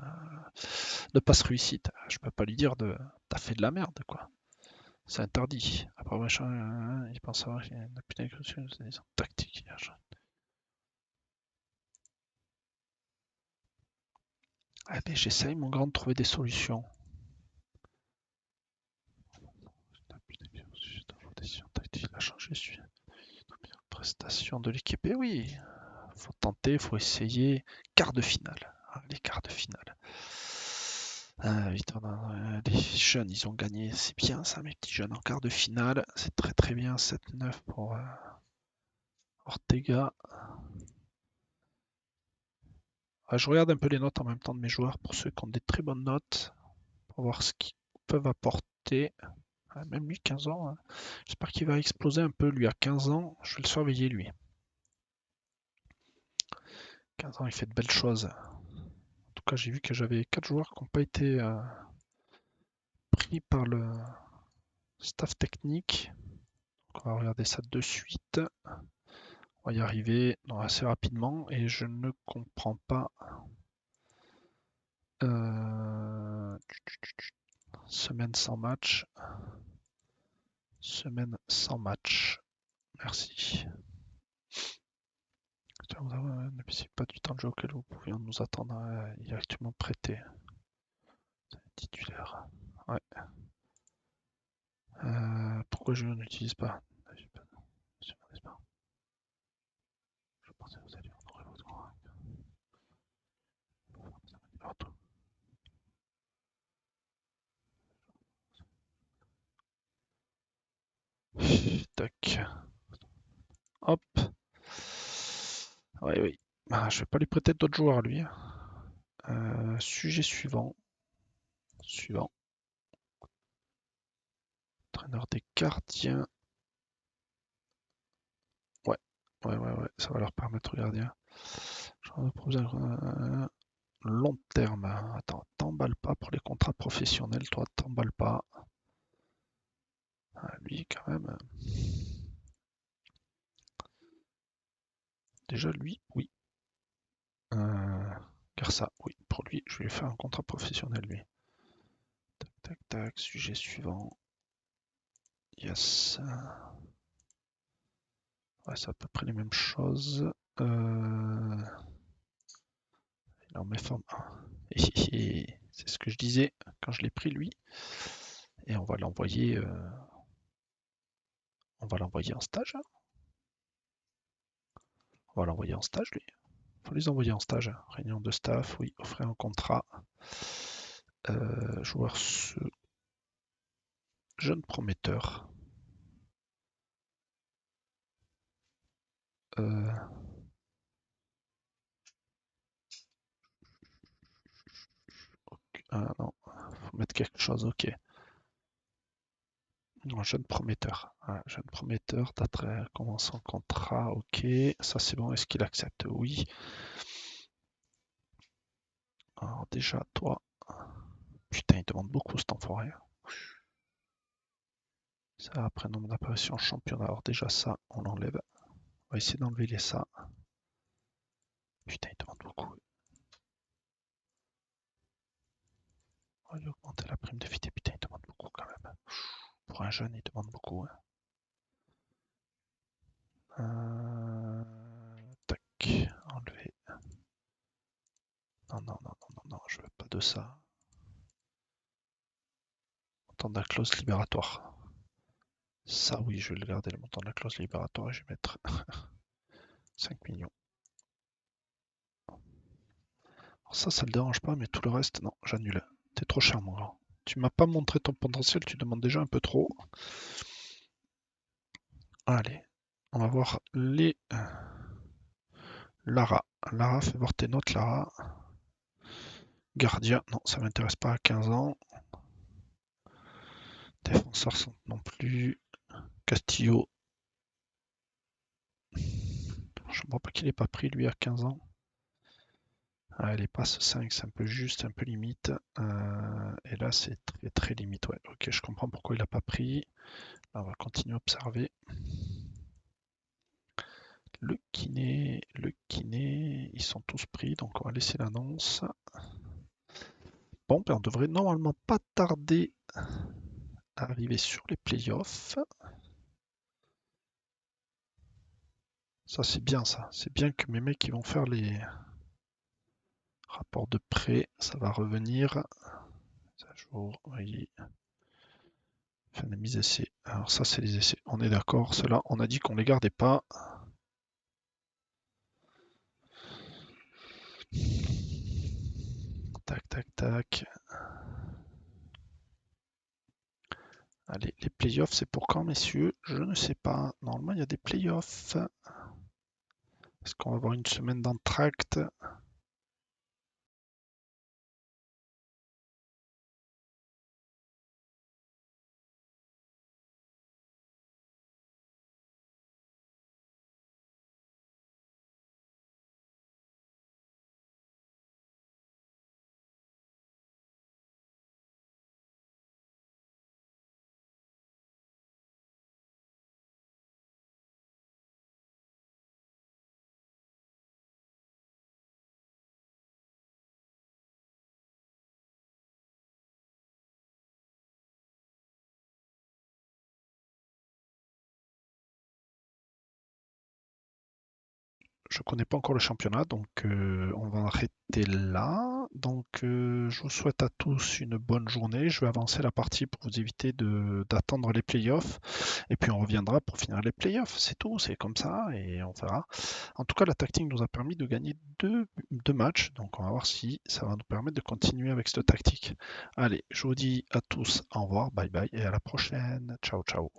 de passes réussites. Je peux pas lui dire de t'as fait de la merde, quoi. C'est interdit. Après machin, il pense savoir qu'il y a une putain de tactique. Allez, j'essaye, mon grand, de trouver des solutions. Tactique, il a changé, celui. Prestation de l'équipe. Et oui, faut tenter, faut essayer. Quart de finale. Les quarts de finale. Les jeunes, ils ont gagné. C'est bien ça, mes petits jeunes. En quart de finale, c'est très très bien. 7-9 pour Ortega. Je regarde un peu les notes en même temps de mes joueurs pour ceux qui ont des très bonnes notes. Pour voir ce qu'ils peuvent apporter. Même lui, 15 ans. Hein. J'espère qu'il va exploser un peu. Lui, à 15 ans, je vais le surveiller, lui. 15 ans, il fait de belles choses. En tout cas, j'ai vu que j'avais 4 joueurs qui n'ont pas été pris par le staff technique. Donc, on va regarder ça de suite. On va y arriver assez rapidement et je ne comprends pas. Semaine sans match. Semaine sans match. Merci. Ne pas du temps de jeu auquel vous pouviez nous attendre. Il est actuellement prêté. Titulaire. Ouais. Pourquoi je n'utilise pas? Je pensais que vous alliez en aurait votre Tac. Hop. Oui, oui. Je vais pas lui prêter d'autres joueurs, lui. Sujet suivant. Suivant. Entraîneur des gardiens. Ouais. Ouais. Ça va leur permettre aux gardiens. J'en ai proposé un long terme. Attends, t'emballes pas pour les contrats professionnels, toi, t'emballes pas. Lui, quand même. Déjà, lui, oui. Car ça, oui. Pour lui, je vais lui faire un contrat professionnel, lui. tac, tac, sujet suivant. Yes. Ouais, c'est à peu près les mêmes choses. Il en met forme 1. C'est ce que je disais quand je l'ai pris lui. Et on va l'envoyer en stage. On va l'envoyer en stage lui. Faut les envoyer en stage. Réunion de staff, oui, offrir un contrat. Joueur jeune prometteur. Ah non, faut mettre quelque chose, ok. Un jeune prometteur. Ah, jeune prometteur, commence en contrat, ok. Ça c'est bon, est-ce qu'il accepte? Oui. Alors déjà, toi. Putain, il demande beaucoup cet enfoiré. Ça, après nombre d'apparitions en championnat. Alors déjà ça, on l'enlève. On va essayer d'enlever les ça. Putain, il demande beaucoup. On va lui augmenter la prime de vitesse. Putain, il demande beaucoup quand même. Pour un jeune, il demande beaucoup. Tac, enlever. Non, non, non, non, non, non, je veux pas de ça. Montant de la clause libératoire. Ça, oui, je vais le garder, le montant de la clause libératoire, et je vais mettre 5 millions. Alors ça le dérange pas, mais tout le reste, non, j'annule. T'es trop cher, mon grand. Tu m'as pas montré ton potentiel, tu demandes déjà un peu trop. Allez, on va voir les... Lara. Lara, fais voir tes notes, Lara. Gardien, non, ça m'intéresse pas à 15 ans. Défenseur centre non plus. Castillo. Je comprends pas qu'il ait pas pris lui à 15 ans. Ah, les passes 5, c'est un peu juste, un peu limite. Et là, c'est très très limite. Ouais, ok, je comprends pourquoi il a pas pris. Là, on va continuer à observer. Le kiné, ils sont tous pris, donc on va laisser l'annonce. Bon, ben on devrait normalement pas tarder à arriver sur les playoffs. Ça, c'est bien ça. C'est bien que mes mecs ils vont faire les rapports de prêt. Ça va revenir. Ça jour, oui. Fin de mise essai. Alors ça, c'est les essais. On est d'accord. Ceux-là, on a dit qu'on les gardait pas. Tac, tac, tac. Allez, les playoffs, c'est pour quand, messieurs? Je ne sais pas. Normalement, il y a des playoffs. Est-ce qu'on va avoir une semaine d'entracte? Je connais pas encore le championnat, donc on va arrêter là. Donc je vous souhaite à tous une bonne journée. Je vais avancer la partie pour vous éviter d'attendre les playoffs. Et puis on reviendra pour finir les playoffs. C'est tout, c'est comme ça et on verra. En tout cas, la tactique nous a permis de gagner deux matchs. Donc on va voir si ça va nous permettre de continuer avec cette tactique. Allez, je vous dis à tous au revoir, bye bye et à la prochaine. Ciao, ciao.